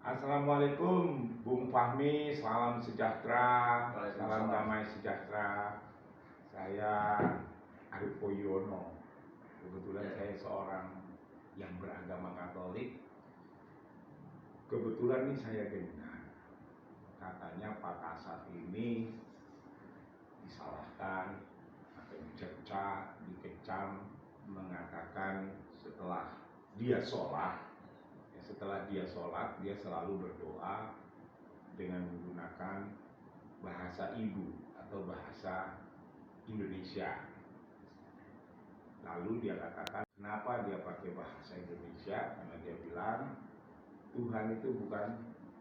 Assalamualaikum Bung Fahmi, salam sejahtera, salam Waalaikumsalam. damai sejahtera. Saya Arif Poyono. Kebetulan saya seorang yang beragama Katolik. Kebetulan nih saya dengar katanya Pak Kasat ini disalahkan atau dicerca, dikecam, mengatakan setelah dia sholat dia selalu berdoa dengan menggunakan bahasa ibu atau bahasa Indonesia. Lalu dia katakan kenapa dia pakai bahasa Indonesia, karena dia bilang Tuhan itu bukan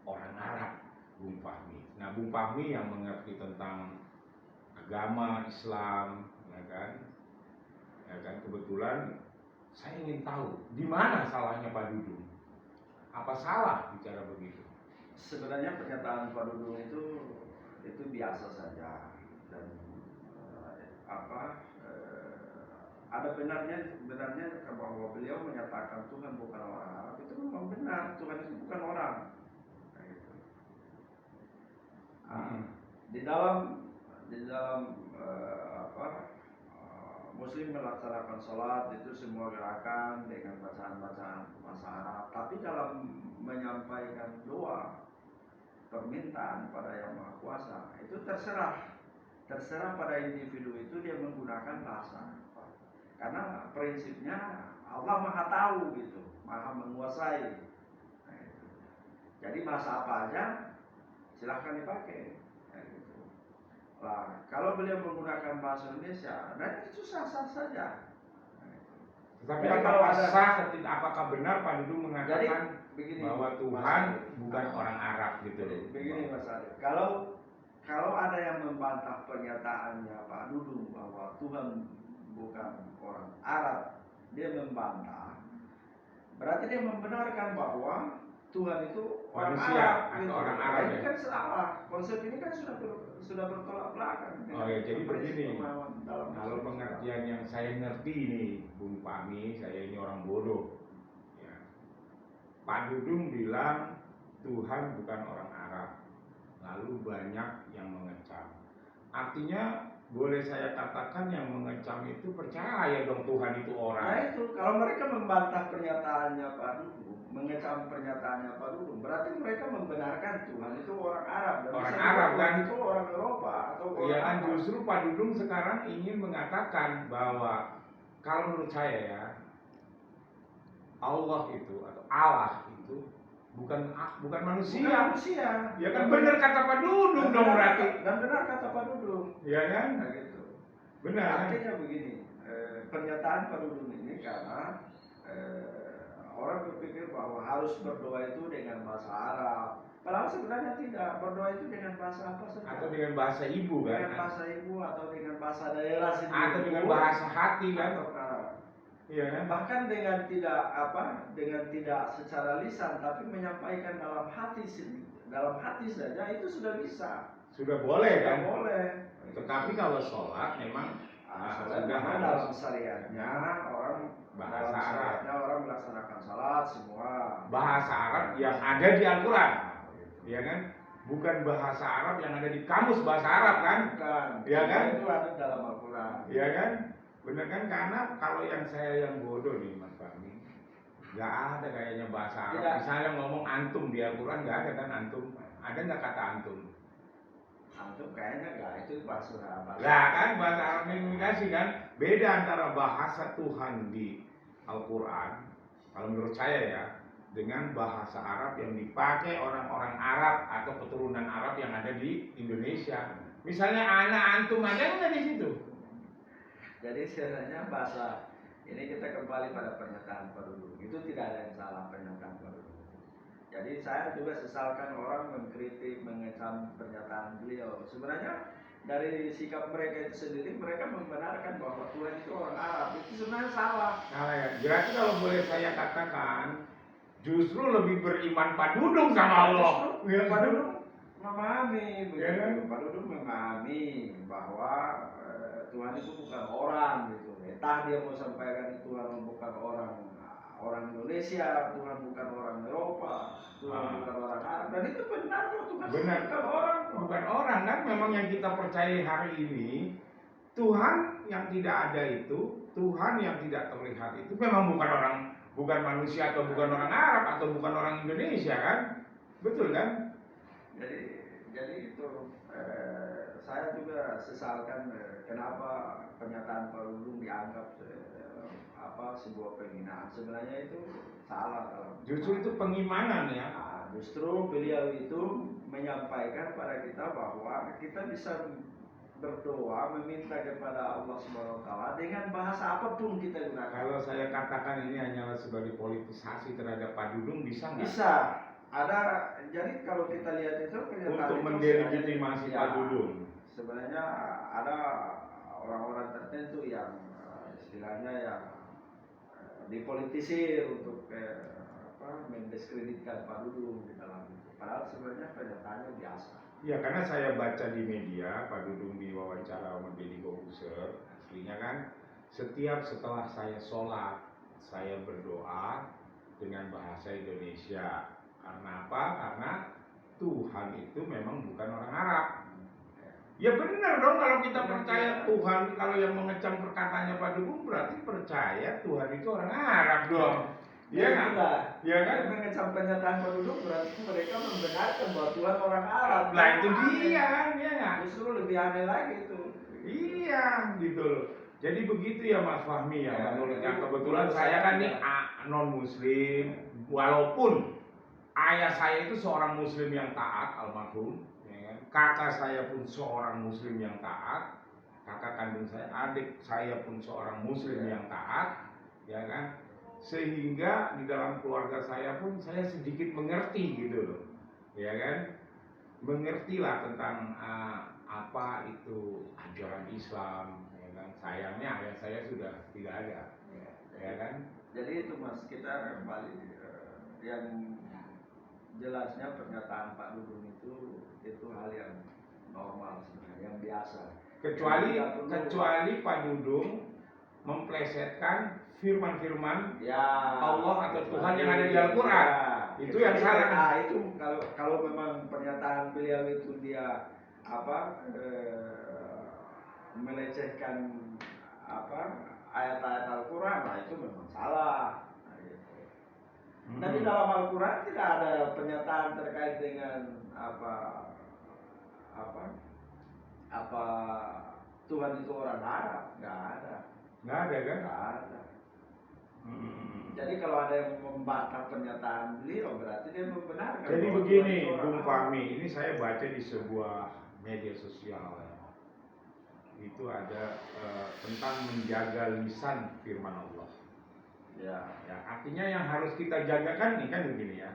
orang Arab, Bung Fahmi. Nah, Bung Fahmi yang mengerti tentang agama Islam, ya kan, kebetulan saya ingin tahu di mana salahnya Pak Dudung. Apa salah bicara begitu? Sebenarnya pernyataan Pak Dudung itu biasa saja dan ada benarnya bahwa beliau menyatakan Tuhan bukan orang Arab, itu memang benar. Tuhan itu bukan orang. Gitu. Di dalam Muslim melaksanakan sholat itu semua gerakan dengan bacaan-bacaan bahasa Arab. Tapi dalam menyampaikan doa, permintaan pada Yang Maha Kuasa, itu terserah pada individu itu dia menggunakan bahasa apa. Karena prinsipnya Allah Maha tahu gitu, Maha menguasai. Nah, itu. Jadi bahasa apa aja silahkan dipakai. Nah, kalau beliau menggunakan bahasa Indonesia, nah itu sah-sah saja. Tetapi apakah benar Pak Dudung mengatakan bahwa Tuhan bukan orang Arab gitu? Begini Mas Arif, kalau ada yang membantah pernyataannya Pak Dudung bahwa Tuhan bukan orang Arab, dia membantah, berarti dia membenarkan bahwa Tuhan itu orang manusia Arab, atau gitu. orang Arab. Ini kan salah. Konsep ini kan sudah bertolak belakang. Oh ya, jadi begini. Kalau pengertian yang saya ngerti nih, Bung Fahmi, saya ini orang bodoh. Ya. Pak Dudung bilang Tuhan bukan orang Arab. Lalu banyak yang mengecam. Artinya boleh saya katakan yang mengecam itu percaya dong Tuhan itu orang. Nah itu, kalau mereka membantah pernyataannya Pak Dudung, mengecam pernyataannya Pak Dudung, berarti mereka membenarkan Tuhan itu orang Arab. Dan orang Arab kan itu orang Eropa atau orang iya kan, justru Pak Dudung sekarang ingin mengatakan bahwa kalau menurut saya ya, Allah itu atau Allah itu bukan manusia. Bukan manusia. Ya kan benar kata Pak Dudung dong berarti. Dan benar kata Pak Dudung. Iya kan? Nah, gitu. Benar. Artinya begini, pernyataan Pak Dudung ini karena orang berpikir bahwa harus berdoa itu dengan bahasa Arab. Padahal sebenarnya tidak, berdoa itu dengan bahasa apa saja. Atau dengan bahasa ibu kan? Dengan bahasa ibu atau dengan bahasa daerah sendiri. Atau dengan bahasa hati kan? Iya kan? Bahkan dengan tidak secara lisan, tapi menyampaikan dalam hati saja itu sudah bisa. Sudah boleh kan? Boleh. Tetapi kalau sholat memang sudah dalam syariatnya orang melaksanakan sholat semua bahasa Arab yang ada di Al-Quran, ya kan? Bukan bahasa Arab yang ada di kamus bahasa Arab kan? Bukan. Ya kan? Itu ada dalam Al-Quran. Ya kan? Benar kan? Karena kalau saya yang bodoh nih Mas Fahmi, nggak ada kayaknya bahasa Arab. Tidak. Misalnya ngomong antum di Al-Quran nggak ada kan antum? Ada nggak kata antum? Antum kayaknya nggak, itu bahasa Arab. Lah kan bahasa Arab komunikasi kan? Beda antara bahasa Tuhan di Al-Quran, kalau menurut saya ya, dengan bahasa Arab yang dipakai orang-orang Arab atau keturunan Arab yang ada di Indonesia. Misalnya anak antum ada nggak di situ? Jadi sebenarnya bahasa ini kita kembali pada pernyataan Pak Dudung. Itu tidak ada yang salah pernyataan Pak Dudung. Jadi saya juga sesalkan orang mengkritik, mengecam pernyataan beliau. Sebenarnya dari sikap mereka itu sendiri, mereka membenarkan bahwa Tuhan itu orang Arab. Itu sebenarnya salah. Salah ya. Berarti kalau boleh saya katakan, justru lebih beriman Pak Dudung sama Allah. Ya, Pak Dudung memahami, ya, Pak Dudung memahami bahwa Tuhan itu bukan orang gitu. Entah dia mau sampaikan Tuhan bukan orang orang Indonesia, Tuhan bukan orang Eropa, Tuhan bukan orang Arab, dan itu benar kok, Tuhan Benar. bukan orang kok. Bukan orang kan, memang yang kita percaya hari ini Tuhan yang tidak ada itu, Tuhan yang tidak terlihat itu memang bukan orang, bukan manusia atau bukan orang Arab atau bukan orang Indonesia kan, betul kan? Jadi itu saya juga sesalkan kenapa pernyataan Pak Dudung dianggap sebuah penghinaan. Sebenarnya itu salah dalam. Justru itu pengimanan ya. Nah, justru beliau itu menyampaikan pada kita bahwa kita bisa berdoa meminta kepada Allah Subhanahu wa taala dengan bahasa apapun kita gunakan. Kalau saya katakan ini hanyalah sebagai politisasi terhadap Pak Dudung, bisa nggak? Bisa. Ada, jadi kalau kita lihat itu Untuk mendelegitimasi Pak Dudung. Sebenarnya ada orang-orang tertentu yang istilahnya yang dipolitisir untuk mendiskreditkan Pak Dudung di dalam itu. Padahal sebenarnya pernyataannya biasa. Ya, karena saya baca di media Pak Dudung diwawancara sama Deddy Corbuzier, aslinya kan setelah saya sholat saya berdoa dengan bahasa Indonesia. Karena apa? Karena Tuhan itu memang bukan orang Arab. Ya benar dong, kalau kita percaya Tuhan, kalau yang mengecam perkataannya Pak Dudung berarti percaya Tuhan itu orang Arab dong. Iya kan? Iya kan? Yang mengecam pernyataan Pak Dudung berarti mereka membenarkan bahwa Tuhan orang Arab. Nah itu dia kan, ya kan? Justru lebih aneh lagi itu. Iya, gitu loh. Jadi begitu ya Mas Fahmi ya, Ya, menurut jadi yang kebetulan saya kan nih non Muslim, walaupun ayah saya itu seorang Muslim yang taat, almarhum, ya kan? Kakak saya pun seorang Muslim yang taat, kakak kandung saya, adik saya pun seorang Muslim yang taat, ya kan? Sehingga di dalam keluarga saya pun saya sedikit mengerti gitu loh, ya kan? Mengertilah tentang apa itu ajaran Islam, ya kan? Sayangnya ayah saya sudah tidak ada, ya kan? Jadi itu Mas, kita kembali yang jelasnya pernyataan Pak Dudung itu hal yang normal sebenarnya, yang biasa. Kecuali Pak Dudung memplesetkan firman-firman Allah atau Tuhan yang ada di Al-Quran. Itu yang salah. Nah, itu kalau memang pernyataan beliau itu dia melecehkan ayat-ayat Al-Quran, nah itu memang salah. Nah, gitu. Dan di dalam Al-Quran tidak ada pernyataan terkait dengan Tuhan itu orang Arab, nggak ada. Nggak ada kan? Nggak ada. Jadi kalau ada yang membantah pernyataan beliau berarti dia membenarkan. Jadi begini, Bung Fahmi, ini saya baca di sebuah media sosial ya. Itu ada tentang menjaga lisan firman Allah. Ya, artinya yang harus kita jaga kan nih kan begini ya.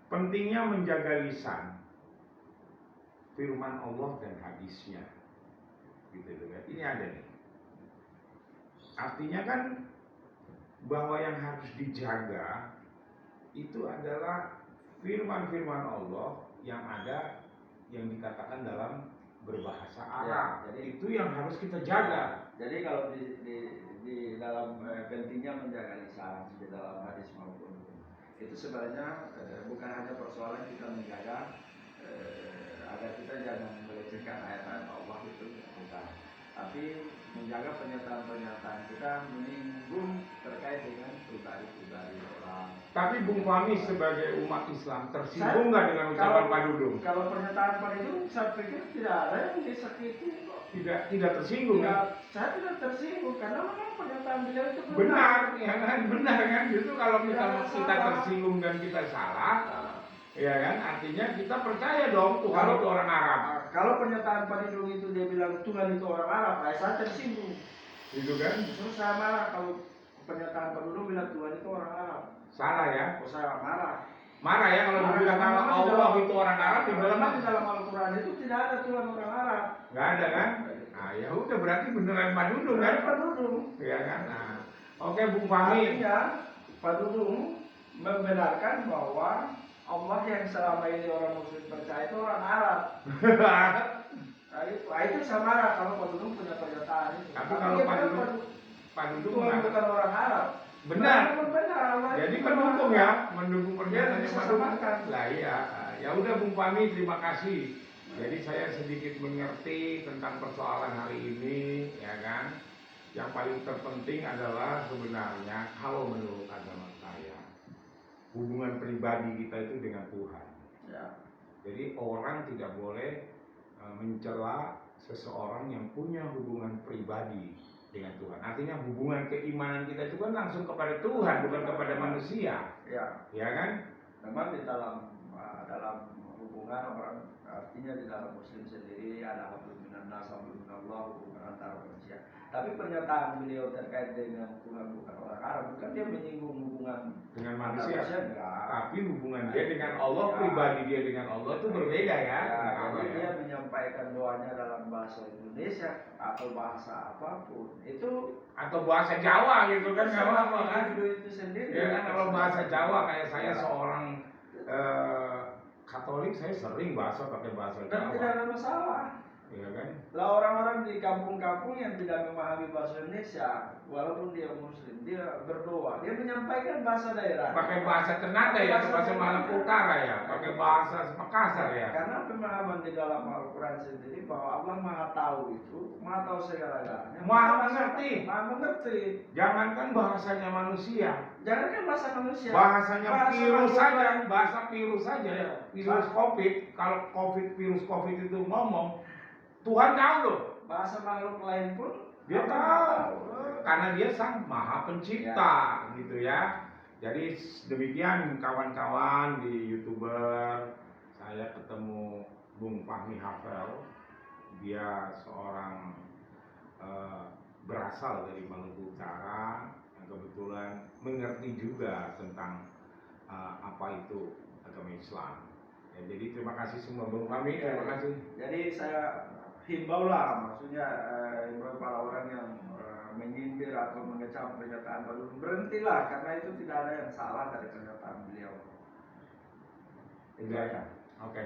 Pentingnya menjaga lisan firman Allah dan hadisnya. Gitu kan. Ini ada nih. Artinya kan bahwa yang harus dijaga itu adalah firman-firman Allah yang ada yang dikatakan dalam berbahasa Arab. Ya, jadi itu yang harus kita jaga. Jadi kalau di dalam pentingnya menjaga lisan di dalam hadis maupun itu sebenarnya bukan hanya persoalan kita menjaga agar kita jangan melecehkan ayat-ayat Allah itu bukan, tapi menjaga pernyataan-pernyataan kita menyinggung terkait dengan pribadi-pribadi orang. Tapi Bung Fahmi sebagai umat Islam tersinggung nggak dengan ucapan Pak Dudung? Kalau pernyataan Pak Dudung saya pikir tidak ada yang disakiti kok. Tidak tersinggung kan? Saya tidak tersinggung karena memang pernyataan beliau itu benar, ya kan? Benar kan? Justru kalau kita tersinggung dan kita salah, ya kan? Artinya kita percaya dong Tuhan itu orang Arab. Kalau pernyataan Pak Dudung itu dia bilang Tuhan itu orang Arab, saya tersinggung. Itu kan? Justru saya marah kalau pernyataan Pak Dudung bilang Tuhan itu orang Arab. Salah ya? Oh, saya marah. Marah ya kalau dibilang Allah itu orang Arab, di dalam Al-Quran itu tidak ada Tuhan orang Arab. Nggak ada kan? Nah ya udah berarti beneran Pak Dudung kan? Pak Dudung. Ya kan? Nah, oke Bung Fahmi. Artinya Pak Dudung membenarkan bahwa Allah yang selama ini orang Muslim percaya itu orang Arab. Nah itu saya marah kalau Pak Dudung punya pernyataan itu. Tapi kalau Pak Dudung Tuhan bukan orang Arab. Benar. Benar. Jadi mendukung ya, mendukung pernyataan bisa yang samakan. Lah iya, ya udah Bung Fahmi, terima kasih. Jadi saya sedikit mengerti tentang persoalan hari ini, ya kan. Yang paling terpenting adalah sebenarnya kalau menurut agama saya, hubungan pribadi kita itu dengan Tuhan. Ya. Jadi orang tidak boleh mencela seseorang yang punya hubungan pribadi dengan Tuhan. Artinya hubungan keimanan kita itu kan langsung kepada Tuhan, bukan kepada manusia. Ya. Ya kan? Memang di dalam hubungan orang, artinya di dalam Muslim sendiri ada hablum minannas, hablum minallah, hubungan antara manusia. Tapi pernyataan beliau terkait dengan Tuhan bukan orang Arab, bukan dia menyinggung hubungan dengan manusia. enggak. Tapi hubungan dia dengan Allah, pribadi dia dengan Allah itu berbeda ya. Jadi dia menyampaikan doanya dalam bahasa Indonesia atau bahasa apapun itu, atau bahasa Jawa gitu kan, nggak apa-apa kan? Itu sendiri. Ya kan, kalau bahasa Jawa kayak saya seorang Katolik, saya sering pakai bahasa Jawa. Dan tidak ada masalah. Iya kan? Lah orang-orang di kampung-kampung yang tidak memahami bahasa Indonesia, walaupun dia Muslim, dia berdoa, dia menyampaikan bahasa daerah. Pakai bahasa Ternate ya, bahasa Maluku Utara ya, pakai bahasa Makassar ya. Karena pemahaman di dalam Al-Quran sendiri bahwa Allah Maha Tahu itu, Maha Tahu segala-galanya. Maha mengerti. Maha mengerti. Jangankan bahasanya manusia, Jangankan bahasa manusia. bahasanya virus saja, bahasa virus saja. Ya. Virus COVID, kalau virus COVID itu ngomong, Tuhan tahu loh. Bahasa makhluk lain pun Dia tahu, karena dia sang maha pencipta gitu ya. Jadi demikian kawan-kawan di YouTuber, saya ketemu Bung Fahmi Hafel. Dia seorang berasal dari Maluku Utara yang kebetulan mengerti juga tentang apa itu agama Islam. Ya, jadi terima kasih semua Bung Fahmi, terima kasih. Jadi saya himbau lah, maksudnya himbau para orang yang menyindir atau mengecam pernyataan baru, berhentilah, karena itu tidak ada yang salah dari pernyataan beliau. Iya, oke.